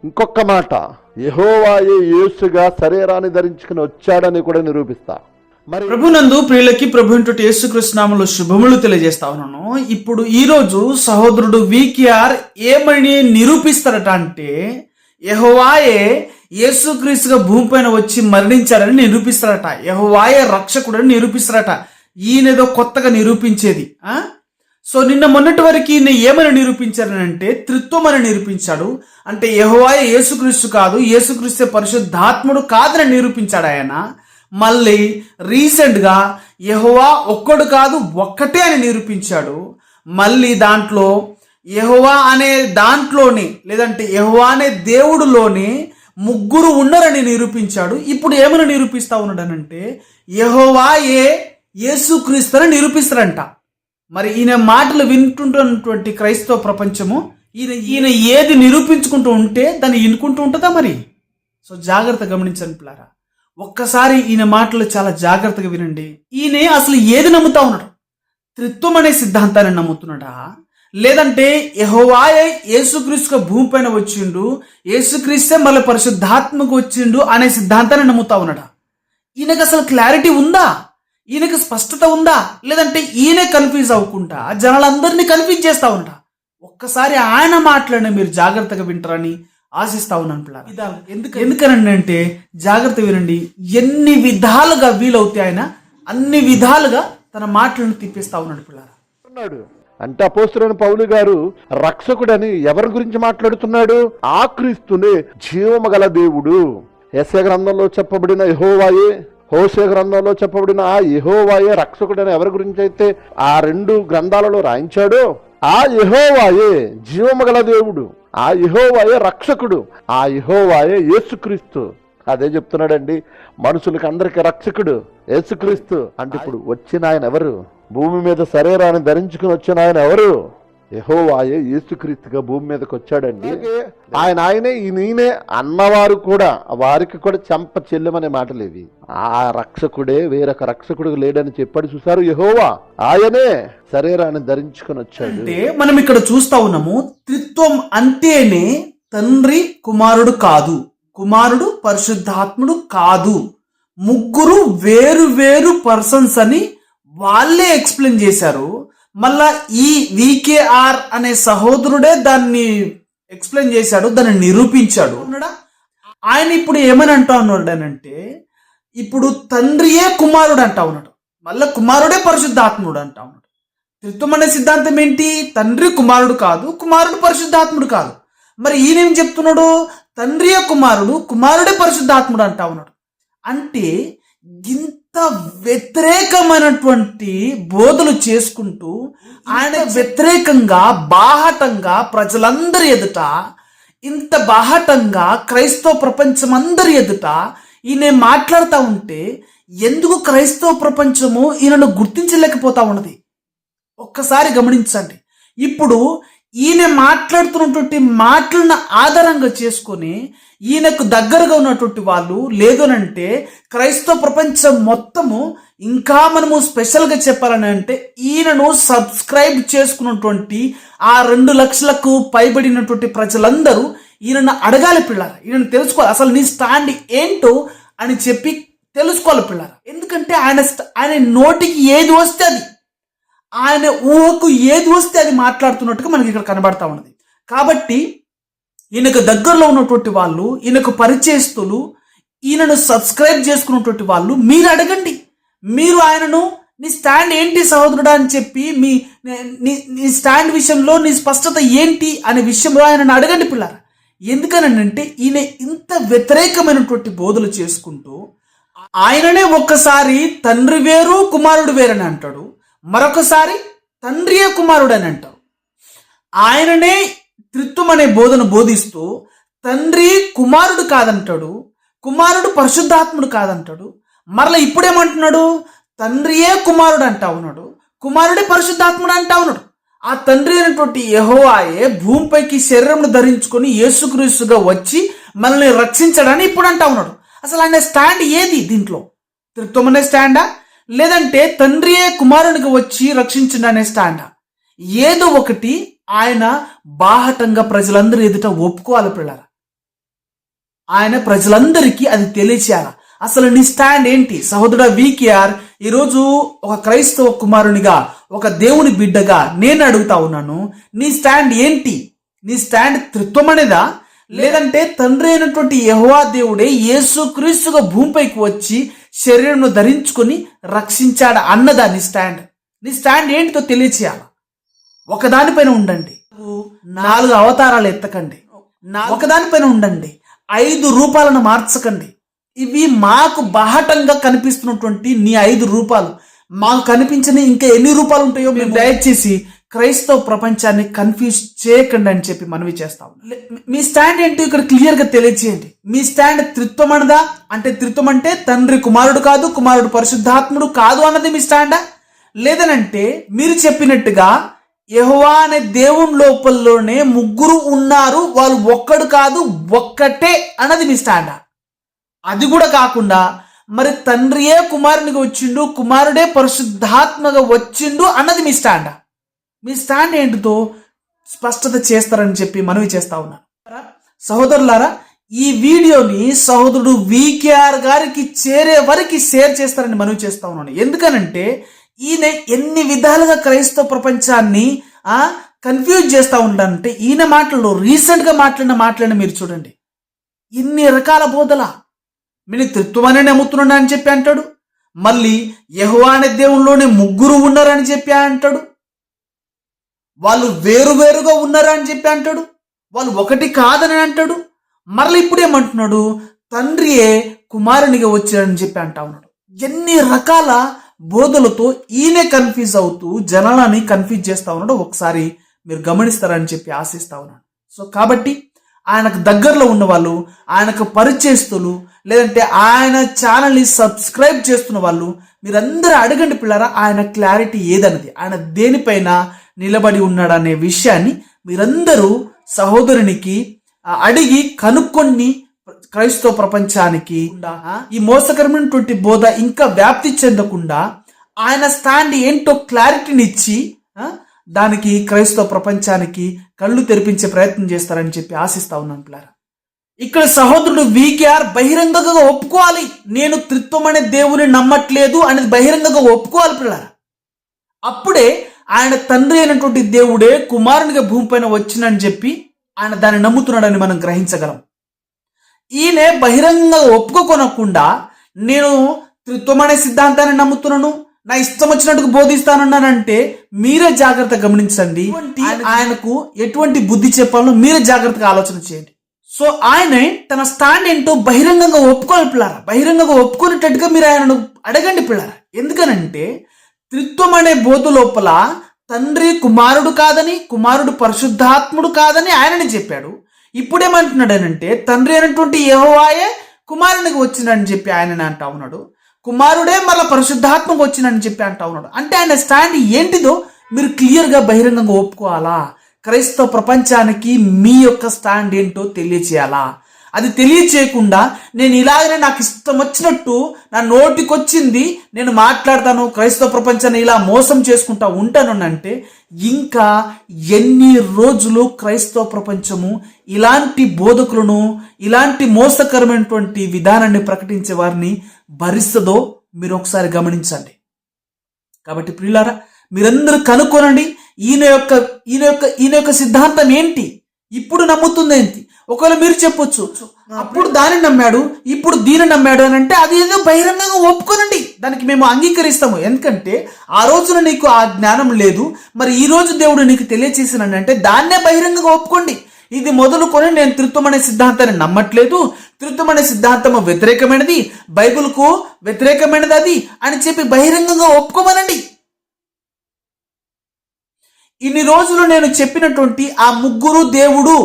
ఇంకొక మాట, యెహోవాయే యేసుగా శరీరాన్ని ధరించుకుని వచ్చాడని కూడా నిరూపిస్తా. మరి ప్రభునందు ప్రియులకి ప్రభు యేసుక్రీస్తు నామములో శుభములు తెలియజేస్తా ఉన్నాను. ఇప్పుడు ఈరోజు సహోదరుడు వికేఆర్ ఏమని నిరూపిస్తారట అంటే, యెహోవాయే యేసుక్రీస్తుగా భూమిపైన వచ్చి మరణించాడని నిరూపిస్తారట. యెహోవాయే రక్షకుడని నిరూపిస్తారట. ఈయనేదో కొత్తగా నిరూపించేది. సో నిన్న మొన్నటి వరకు ఈయన ఏమని నిరూపించారనంటే త్రిత్వం అని నిరూపించాడు. అంటే యెహోవాయే యేసుక్రీస్తు కాదు, యేసుక్రీస్తు పరిశుద్ధాత్ముడు కాదని నిరూపించాడు ఆయన. మళ్ళీ రీసెంట్గా యెహోవా ఒక్కడు కాదు ఒక్కటే అని నిరూపించాడు. మళ్ళీ దాంట్లో యెహోవా అనే దాంట్లోని లేదంటే యెహోవా అనే దేవుడులోని ముగ్గురు ఉన్నారని నిరూపించాడు. ఇప్పుడు ఏమని నిరూపిస్తా ఉన్నాడనంటే యెహోవాయే యేసుక్రీస్తుని నిరూపిస్తారంట. మరి ఈయన మాటలు వింటుంటున్నటువంటి క్రైస్తవ ప్రపంచము ఈయన ఏది నిరూపించుకుంటూ ఉంటే దాన్ని వినుకుంటూ ఉంటుందా మరి? సో జాగ్రత్త గమనించండి పిల్లారా. ఒక్కసారి ఈయన మాటలు చాలా జాగ్రత్తగా వినండి. ఈయన అసలు ఏది నమ్ముతా ఉన్నాడు? త్రిత్వం అనే సిద్ధాంతాన్ని నమ్ముతున్నాడా, లేదంటే యెహోవాయే యేసుక్రీస్తుగా భూమిపైన వచ్చిండు, యేసుక్రీస్తే మళ్ళీ పరిశుద్ధాత్మకు వచ్చిండు అనే సిద్ధాంతాన్ని నమ్ముతా ఉన్నాడా? ఈయనకు అసలు క్లారిటీ ఉందా? ఈయనకు స్పష్టత ఉందా? లేదంటే ఈయనే కన్ఫ్యూజ్ అవ్వకుండా జనాలందరినీ కన్ఫ్యూజ్ చేస్తా ఉన్నాడా? ఒక్కసారి ఆయన మాటలను మీరు జాగ్రత్తగా వింటారని ఆశిస్తా ఉన్నాను పిల్లలు. ఎందుకనంటే జాగ్రత్త వినండి. ఎన్ని విధాలుగా వీలవుతాయి ఆయన అన్ని విధాలుగా తన మాటలను తిప్పేస్తా ఉన్నాడు పిల్లలు. అంటే అపోస్తలుడైన పౌలు గారు రక్షకుడని ఎవరి గురించి మాట్లాడుతున్నాడు? ఆ క్రీస్తునే జీవము గల దేవుడు. యెషయా గ్రంథంలో చెప్పబడిన యెహోవాయే, హోషేయ గ్రంథంలో చెప్పబడిన ఆ యెహోవాయే రక్షకుడని ఎవరి గురించి అయితే ఆ రెండు గ్రంథాలలో రాయించాడో ఆ యెహోవాయే జీవము గల దేవుడు, ఆ యెహోవాయే రక్షకుడు, ఆ యెహోవాయే యేసుక్రీస్తు. అదే చెప్తున్నాడండి, మనుషులకి అందరికి రక్షకుడు యేసుక్రీస్తు. అంటే ఇప్పుడు వచ్చిన ఆయన ఎవరు? భూమి మీద శరీరాన్ని ధరించుకుని వచ్చిన ఆయన ఎవరు? యెహోవాయే యేసుక్రీస్తుగా భూమి మీదకి వచ్చాడండి. ఆయనే ఈయనే అన్నవారు కూడా వారికి కూడా చెంప చెల్లెమనే మాటలు ఇవి. ఆ రక్షకుడే వేరొక రక్షకుడు లేడని చెప్పాడు. చూసారు, యెహోవా ఆయనే శరీరాన్ని ధరించుకుని వచ్చాడు. అంటే మనం ఇక్కడ చూస్తా ఉన్నాము, త్రిత్వం అంటేనే తండ్రి కుమారుడు కాదు, కుమారుడు పరిశుద్ధాత్ముడు కాదు, ముగ్గురు వేరు వేరు పర్సన్స్ అని వాళ్ళే ఎక్స్ప్లెయిన్ చేశారు. మళ్ళా ఈ వికేఆర్ అనే సహోదరుడే దాన్ని ఎక్స్ప్లెయిన్ చేశాడు, దాన్ని నిరూపించాడు. ఆయన ఇప్పుడు ఏమని అంటా ఉన్నాడంటే ఇప్పుడు తండ్రియే కుమారుడు అంటా ఉన్నాడు, మళ్ళీ కుమారుడే పరిశుద్ధాత్ముడు అంటా ఉన్నాడు. త్రిత్వం అనే సిద్ధాంతం ఏంటి? తండ్రి కుమారుడు కాదు, కుమారుడు పరిశుద్ధాత్ముడు కాదు. మరి ఈయనేం చెప్తున్నాడు? తండ్రియే కుమారుడు, కుమారుడే పరిశుద్ధాత్ముడు అంటా ఉన్నాడు. అంటే ఇంత వ్యతిరేకమైనటువంటి బోధలు చేసుకుంటూ ఆయన వ్యతిరేకంగా బాహటంగా ప్రజలందరి ఎదుట, ఇంత బాహటంగా క్రైస్తవ ప్రపంచం అందరి ఎదుట ఈయన మాట్లాడుతూ ఉంటే ఎందుకు క్రైస్తవ ప్రపంచము ఈయనను గుర్తించలేకపోతా ఉన్నది? ఒక్కసారి గమనించండి. ఇప్పుడు ఈయన మాట్లాడుతున్నటువంటి మాటలను ఆధారంగా చేసుకొని ఈయనకు దగ్గరగా ఉన్నటువంటి వాళ్ళు లేదనంటే క్రైస్తవ ప్రపంచం మొత్తము, ఇంకా మనము స్పెషల్గా చెప్పాలని అంటే ఈయనను సబ్స్క్రైబ్ చేసుకున్నటువంటి ఆ 2 లక్షలకు పైబడినటువంటి ప్రజలందరూ ఈయనను అడగాలి పిల్లారా, ఈయనను తెలుసుకోవాలి, అసలు నీ స్టాండ్ ఏంటో అని చెప్పి తెలుసుకోవాలి పిల్లారా. ఎందుకంటే ఆయన నోటికి ఏది వస్తే అది, ఆయన ఊహకు ఏది వస్తే అది మాట్లాడుతున్నట్టుగా మనకి ఇక్కడ కనబడతా ఉన్నది. కాబట్టి ఈయనకు దగ్గరలో ఉన్నటువంటి వాళ్ళు, ఈయనకు పరిచయస్తులు, ఈయనను సబ్స్క్రైబ్ చేసుకున్నటువంటి వాళ్ళు మీరు అడగండి. మీరు ఆయనను నీ స్టాండ్ ఏంటి సహోదరుడా అని చెప్పి నీ స్టాండ్ విషయంలో నీ స్పష్టత ఏంటి అనే విషయంలో ఆయనను అడగండి పిల్లారా. ఎందుకనంటే ఈయన ఇంత వ్యతిరేకమైనటువంటి బోధలు చేసుకుంటూ ఆయననే ఒక్కసారి తండ్రి వేరు కుమారుడు వేరని అంటాడు, మరొకసారి తండ్రియే కుమారుడు అని అంటారు. ఆయననే త్రిత్వం అనే బోధన బోధిస్తూ తండ్రి కుమారుడు కాదంటాడు, కుమారుడు పరిశుద్ధాత్ముడు కాదంటాడు. మరలా ఇప్పుడేమంటున్నాడు? తండ్రియే కుమారుడు అంటా ఉన్నాడు, కుమారుడే పరిశుద్ధాత్ముడు అంటా ఉన్నాడు. ఆ తండ్రి అయినటువంటి యెహోవాయే భూమిపైకి శరీరంను ధరించుకొని యేసుక్రీస్తుగా వచ్చి మనల్ని రక్షించడాన్ని ఇప్పుడు అంటా ఉన్నాడు. అసలు ఆయన స్టాండ్ ఏది దీంట్లో? త్రిత్వం అనే స్టాండా, లేదంటే తండ్రియే కుమారునికి వచ్చి రక్షించండి అనే స్టాండా? ఏదో ఒకటి ఆయన బాహటంగా ప్రజలందరూ ఎదుట ఒప్పుకోవాలి పిల్లరా. ఆయన ప్రజలందరికీ అది తెలియచేయాల. అసలు నీ స్టాండ్ ఏంటి? సహోదరుడా వీకేఆర్, ఈరోజు ఒక క్రైస్తవ కుమారునిగా, ఒక దేవుని బిడ్డగా నేను అడుగుతా ఉన్నాను, నీ స్టాండ్ ఏంటి? నీ స్టాండ్ త్రిత్వం అనేదా, లేదంటే తండ్రి అయినటువంటి యెహోవా దేవుడే యేసుక్రీస్తుగా భూమిపైకి వచ్చి శరీరంను ధరించుకొని రక్షించాడు అన్నదా నీ స్టాండ్? నీ స్టాండ్ ఏంటితో తెలియచేయాలి. ఒకదానిపైన ఉండండి, 4 అవతారాలు ఎత్తకండి. ఒకదానిపైన ఉండండి, 5 రూపాలను మార్చకండి. ఇవి మాకు బాహటంగా కనిపిస్తున్నటువంటి నీ 5 రూపాలు, మాకు కనిపించిన ఇంకా ఎన్ని రూపాలు ఉంటాయో మేము దయచేసి క్రైస్తవ ప్రపంచాన్ని కన్ఫ్యూజ్ చేయకండి అని చెప్పి మనవి చేస్తాం. మీ స్టాండ్ ఏంటో ఇక్కడ క్లియర్ గా తెలియజేయండి. మీ స్టాండ్ త్రిత్వం అనదా? అంటే త్రిత్వం అంటే తండ్రి కుమారుడు కాదు, కుమారుడు పరిశుద్ధాత్ముడు కాదు అన్నది మీ స్టాండా? లేదనంటే మీరు చెప్పినట్టుగా యెహోవా అనే దేవుని లోపలలోనే 3 ఉన్నారు, వాళ్ళు ఒక్కడు కాదు ఒక్కటే అన్నది మీ స్టాండా? అది కూడా కాకుండా మరి తండ్రియే కుమారునిగా వచ్చిండు, కుమారుడే పరిశుద్ధాత్మగా వచ్చిండు అన్నది మీ స్టాండా? మీ స్టాండ్ ఏంటితో స్పష్టత చేస్తారని చెప్పి మనవి చేస్తా ఉన్నాను. సహోదరులారా, ఈ వీడియోని సహోదరుడు వీకేఆర్ గారికి చేరే వరకు షేర్ చేస్తారని మనవి చేస్తా ఉన్నాను. ఎందుకనంటే ఈయన ఎన్ని విధాలుగా క్రైస్తవ ప్రపంచాన్ని కన్ఫ్యూజ్ చేస్తూ ఉంటానంటే, ఈయన మాటలు రీసెంట్ గా మాట్లాడిన మీరు చూడండి, ఇన్ని రకాల బోధల. మీరు త్రిత్వమనే నమ్ముతున్నాను అని చెప్పి అంటాడు, మళ్ళీ యెహోవా అనే దేవునిలోనే 3 ఉన్నారని చెప్పి అంటాడు, వాళ్ళు వేరువేరుగా ఉన్నారని చెప్పి అంటాడు, వాళ్ళు ఒకటి కాదని అంటాడు, మరలా ఇప్పుడు ఏమంటున్నాడు, తండ్రియే కుమారునిగా వచ్చాడని చెప్పి అంటా ఉన్నాడు. ఎన్ని రకాల బోధలతో ఈయనే కన్ఫ్యూజ్ అవుతూ జనాలని కన్ఫ్యూజ్ చేస్తా ఉన్నాడు. ఒకసారి మీరు గమనిస్తారని చెప్పి ఆశిస్తా ఉన్నాను. సో కాబట్టి ఆయనకు దగ్గరలో ఉన్న వాళ్ళు, ఆయనకు పరిచయస్తులు, లేదంటే ఆయన ఛానల్ని సబ్స్క్రైబ్ చేస్తున్న వాళ్ళు, మీరందరూ అడగండి పిల్లరా, ఆయన క్లారిటీ ఏదన్నది, ఆయన దేనిపైన నిలబడి ఉన్నాడనే విషయాన్ని మీరందరూ సహోదరునికి అడిగి కనుక్కొని క్రైస్తవ ప్రపంచానికి ఈ మోసకరమైనటువంటి బోధ ఇంకా వ్యాప్తి చెందకుండా ఆయన స్టాండ్ ఏంటో క్లారిటీనిచ్చి దానికి క్రైస్తవ ప్రపంచానికి కళ్ళు తెరిపించే ప్రయత్నం చేస్తారని చెప్పి ఆశిస్తా ఉన్నాను పిల్లరా. ఇక్కడ సహోదరుడు వీకేఆర్ బహిరంగంగా ఒప్పుకోవాలి, నేను త్రిత్వం అనే దేవుని నమ్మట్లేదు అనేది బహిరంగంగా ఒప్పుకోవాలి పిల్లరా. అప్పుడే ఆయన తండ్రి అయినటువంటి దేవుడే కుమారునిగా భూమిపైన వచ్చినని చెప్పి ఆయన దాన్ని నమ్ముతున్నాడని మనం గ్రహించగలం. ఈయన బహిరంగంగా ఒప్పుకోనకుండా నేను త్రిత్వం అనే సిద్ధాంతాన్ని నమ్ముతున్నాను, నా ఇష్టం వచ్చినట్టుగా బోధిస్తానన్నానంటే మీరే జాగ్రత్తగా గమనించండి. ఆయనకు ఎటువంటి బుద్ధి చెప్పాలో మీరే జాగ్రత్తగా ఆలోచన చేయండి. సో ఆయన తన స్టాండ్ ఏంటో బహిరంగంగా ఒప్పుకోవాలి పిల్లారా. బహిరంగంగా ఒప్పుకునేటట్టుగా మీరు ఆయనను అడగండి పిల్లారా. ఎందుకనంటే త్రిత్వం అనే బోధ లోపల తండ్రి కుమారుడు కాదని, కుమారుడు పరిశుద్ధాత్ముడు కాదని ఆయనని చెప్పాడు. ఇప్పుడేమంటున్నాడనంటే తండ్రి అయినటువంటి యెహోవాయే కుమారునికి వచ్చిందని చెప్పి ఆయనని అంటా ఉన్నాడు, కుమారుడే మళ్ళీ పరిశుద్ధాత్మకు వచ్చిందని చెప్పి అంటా ఉన్నాడు. అంటే ఆయన స్టాండ్ ఏంటిదో మీరు క్లియర్గా బహిరంగంగా ఒప్పుకోవాలా. క్రైస్తవ ప్రపంచానికి మీ యొక్క స్టాండ్ ఏంటో తెలియచేయాలా. అది తెలియచేయకుండా నేను ఇలాగనే నాకు ఇష్టం వచ్చినట్టు నా నోటికొచ్చింది నేను మాట్లాడతాను, క్రైస్తవ ప్రపంచాన్ని ఇలా మోసం చేసుకుంటా ఉంటాను అంటే ఇంకా ఎన్ని రోజులు క్రైస్తవ ప్రపంచము ఇలాంటి బోధకులను, ఇలాంటి మోసకరమైనటువంటి విధానాన్ని ప్రకటించే వారిని భరిస్తుందో మీరు ఒకసారి గమనించండి. కాబట్టి ప్రియులారా, మీరందరూ కనుక్కోనండి ఈయన యొక్క సిద్ధాంతం ఏంటి, ఇప్పుడు నమ్ముతుంది ఏంటి. ఒకవేళ మీరు చెప్పొచ్చు అప్పుడు దాన్ని నమ్మాడు ఇప్పుడు దీన్ని నమ్మాడు అని అంటే అది ఏదో బహిరంగంగా ఒప్పుకోనండి, దానికి మేము అంగీకరిస్తాము. ఎందుకంటే ఆ రోజున నీకు ఆ జ్ఞానం లేదు, మరి ఈ రోజు దేవుడు నీకు తెలియచేసినాడు అంటే దాన్నే బహిరంగంగా ఒప్పుకోండి. ఇది మొదలుకొని నేను త్రిత్వం అనే సిద్ధాంతాన్ని నమ్మట్లేదు, త్రిత్వం అనే సిద్ధాంతం వ్యతిరేకమైనది, బైబిల్కు వ్యతిరేకమైనది అది అని చెప్పి బహిరంగంగా ఒప్పుకోమనండి. ఇన్ని రోజులు నేను చెప్పినటువంటి ఆ 3 దేవుడు,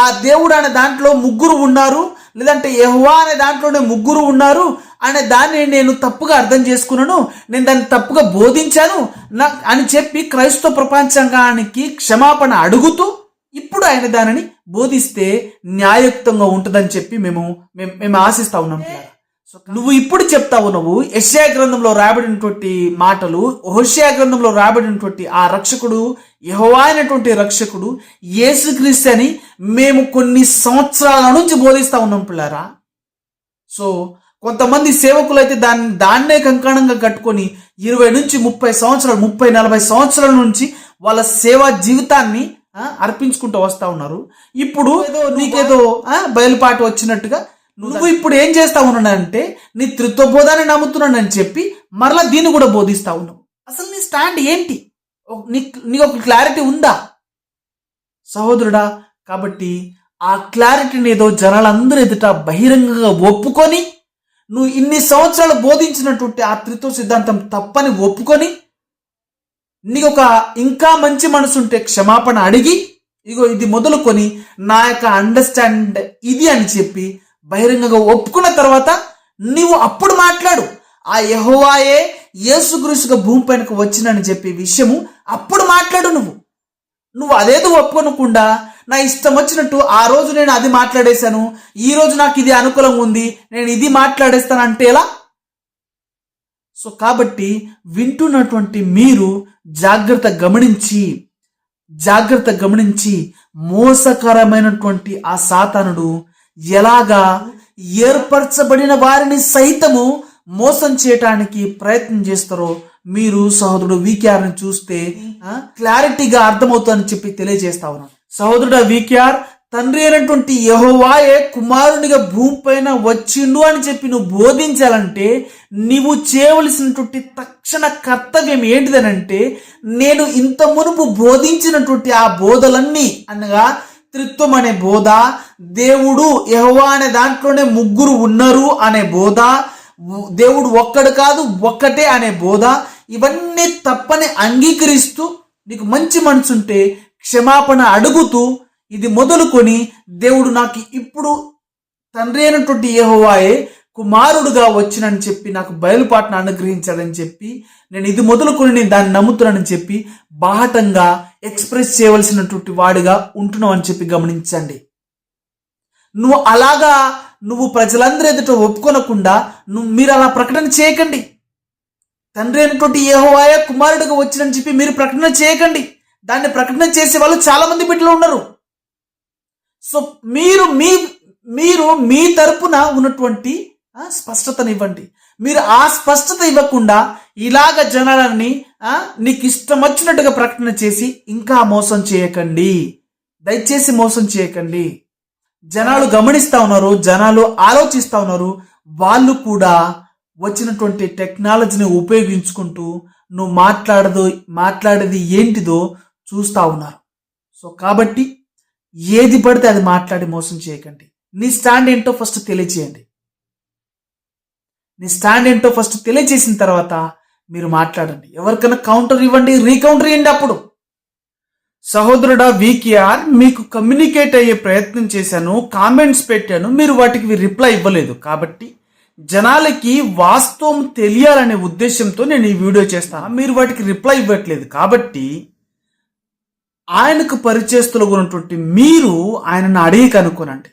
ఆ దేవుడు అనే దాంట్లో 3 ఉన్నారు, లేదంటే యెహోవా అనే దాంట్లోనే 3 ఉన్నారు అనే దాన్ని నేను తప్పుగా అర్థం చేసుకున్నాను, నేను దాన్ని తప్పుగా బోధించాను అని చెప్పి క్రైస్తవ ప్రపంచానికి క్షమాపణ అడుగుతూ ఇప్పుడు ఆయన దానిని బోధిస్తే న్యాయయుక్తంగా ఉంటుందని చెప్పి మేము ఆశిస్తా ఉన్నాం. నువ్వు ఇప్పుడు చెప్తావు, నువ్వు యెషయా గ్రంథంలో రాబడినటువంటి మాటలు, హోషేయ గ్రంథంలో రాబడినటువంటి ఆ రక్షకుడు యెహోవా అయినటువంటి రక్షకుడు యేసుక్రీస్తు అని మేము కొన్ని సంవత్సరాల నుంచి బోధిస్తా ఉన్నాం పిల్లారా. సో కొంతమంది సేవకులు అయితే దాన్నే కంకణంగా కట్టుకొని 20 నుంచి 30 సంవత్సరాలు 30-40 సంవత్సరాల నుంచి వాళ్ళ సేవా జీవితాన్ని అర్పించుకుంటూ వస్తా ఉన్నారు. ఇప్పుడు నీకేదో బయలుపాటు వచ్చినట్టుగా నువ్వు ఇప్పుడు ఏం చేస్తా ఉన్నానంటే నీ త్రిత్వ బోధాన్ని నమ్ముతున్నానని చెప్పి మరలా దీన్ని కూడా బోధిస్తా ఉన్నావు. అసలు నీ స్టాండ్ ఏంటి? నీకు ఒక క్లారిటీ ఉందా సహోదరుడా? కాబట్టి ఆ క్లారిటీని ఏదో జనాలందరూ ఎదుట బహిరంగంగా ఒప్పుకొని, నువ్వు ఇన్ని సంవత్సరాలు బోధించినటువంటి ఆ త్రిత్వ సిద్ధాంతం తప్పని ఒప్పుకొని, నీకు ఒక ఇంకా మంచి మనసు ఉంటే క్షమాపణ అడిగి, ఇగో ఇది మొదలుకొని నా యొక్క అండర్స్టాండ్ ఇది అని చెప్పి బహిరంగంగా ఒప్పుకున్న తర్వాత నీవు అప్పుడు మాట్లాడు. ఆ యెహోవాయే యేసుక్రీస్తుగా భూమి పైనకు వచ్చినని చెప్పే విషయము అప్పుడు మాట్లాడు. నువ్వు అదేదో ఒప్పుకోనకుండా నా ఇష్టం వచ్చినట్టు ఆ రోజు నేను అది మాట్లాడేశాను, ఈ రోజు నాకు ఇది అనుకూలంగా ఉంది, నేను ఇది మాట్లాడేస్తాను అంటే ఎలా? సో కాబట్టి వింటున్నటువంటి మీరు జాగ్రత్త గమనించి మోసకరమైనటువంటి ఆ సాతానుడు ఎలాగా ఏర్పరచబడిన వారిని సైతము మోసం చేయటానికి ప్రయత్నం చేస్తారో మీరు సహోదరుడు వీకేఆర్ని చూస్తే క్లారిటీగా అర్థమవుతుందని చెప్పి తెలియజేస్తా ఉన్నాను. సహోదరుడు వీకేఆర్, తండ్రి అయినటువంటి యెహోవాయే కుమారునిగా భూమి పైన వచ్చిండు అని చెప్పి నువ్వు బోధించాలంటే నీవు చేయవలసినటువంటి తక్షణ కర్తవ్యం ఏంటిదనంటే, నేను ఇంత మునుపు బోధించినటువంటి ఆ బోధలన్నీ అనగా త్రిత్వం అనే బోధ, దేవుడు యెహోవా అనే దాంట్లోనే ముగ్గురు ఉన్నారు అనే బోధ, దేవుడు ఒక్కడు కాదు ఒక్కటే అనే బోధ, ఇవన్నీ తప్పని అంగీకరిస్తూ నీకు మంచి మనసుంటే క్షమాపణ అడుగుతూ ఇది మొదలుకొని దేవుడు నాకు ఇప్పుడు తండ్రి అయినటువంటి యెహోవాయే కుమారుడుగా వచ్చినని చెప్పి నాకు బయలుపాటును అనుగ్రహించాడని చెప్పి నేను ఇది మొదలుకొని నేను దాన్ని నమ్ముతున్నానని చెప్పి బాహటంగా ఎక్స్ప్రెస్ చేయవలసినటువంటి వాడిగా ఉంటున్నావు అని చెప్పి గమనించండి. నువ్వు ప్రజలందరూ ఎదుట ఒప్పుకొనకుండా మీరు అలా ప్రకటన చేయకండి. తండ్రి అయినటువంటి యెహోవాయే కుమారుడుగా వచ్చినని చెప్పి మీరు ప్రకటన చేయకండి. దాన్ని ప్రకటన చేసే వాళ్ళు చాలా మంది బిడ్డలు ఉన్నారు. సో మీరు మీ తరపున ఉన్నటువంటి స్పష్టతనివ్వండి. మీరు ఆ స్పష్టత ఇవ్వకుండా ఇలాగ జనాలని నీకు ఇష్టం వచ్చినట్టుగా ప్రకటన చేసి ఇంకా మోసం చేయకండి. దయచేసి మోసం చేయకండి. జనాలు గమనిస్తా ఉన్నారు, జనాలు ఆలోచిస్తా ఉన్నారు. వాళ్ళు కూడా వచ్చినటువంటి టెక్నాలజీని ఉపయోగించుకుంటూ నువ్వు మాట్లాడేది ఏంటిదో చూస్తా ఉన్నారు. సో కాబట్టి ఏది పడితే అది మాట్లాడి మోసం చేయకండి. నీ స్టాండ్ ఏంటో ఫస్ట్ తెలియచేయండి. నీ స్టాండ్ ఏంటో ఫస్ట్ తెలియచేసిన తర్వాత మీరు మాట్లాడండి. ఎవరికైనా కౌంటర్ ఇవ్వండి, రీకౌంటర్ ఇవ్వండి. అప్పుడు సహోదరుడా వీకేఆర్, మీకు కమ్యూనికేట్ అయ్యే ప్రయత్నం చేశాను, కామెంట్స్ పెట్టాను, మీరు వాటికి రిప్లై ఇవ్వలేదు. కాబట్టి జనాలకి వాస్తవం తెలియాలనే ఉద్దేశంతో నేను ఈ వీడియో చేస్తాను. మీరు వాటికి రిప్లై ఇవ్వట్లేదు కాబట్టి ఆయనకు పరిచయస్తులుగా ఉన్నటువంటి మీరు ఆయనను అడిగి కనుక్కోనండి.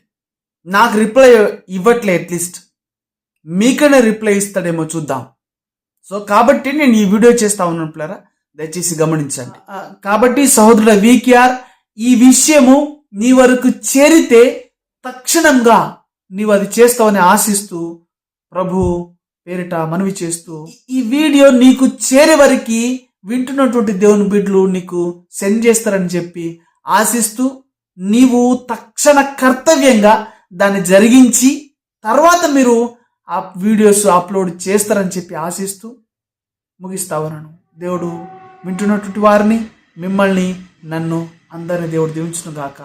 నాకు రిప్లై ఇవ్వట్లే, అట్లీస్ట్ మీకైనా రిప్లై ఇస్తాడేమో చూద్దాం. సో కాబట్టి నేను ఈ వీడియో చేస్తా ఉన్నాను పిల్లరా, దయచేసి గమనించండి. కాబట్టి సహోదరుడ వీకేఆర్, ఈ విషయము నీ వరకు చేరితే తక్షణంగా నీవు అది చేస్తావని ఆశిస్తూ ప్రభు పేరిట మనవి చేస్తూ ఈ వీడియో నీకు చేరే వరకు వింటున్నటువంటి దేవుని బిడ్డలు నీకు సెండ్ చేస్తారని చెప్పి ఆశిస్తూ నీవు తక్షణ కర్తవ్యంగా దాన్ని జరిగించి తర్వాత మీరు ఆ వీడియోస్ అప్లోడ్ చేస్తారని చెప్పి ఆశిస్తూ ముగిస్తా ఉన్నాను. దేవుడు వింటున్నటువంటి వారిని, మిమ్మల్ని, నన్ను అందరిని దేవుడు దీవించును గాక.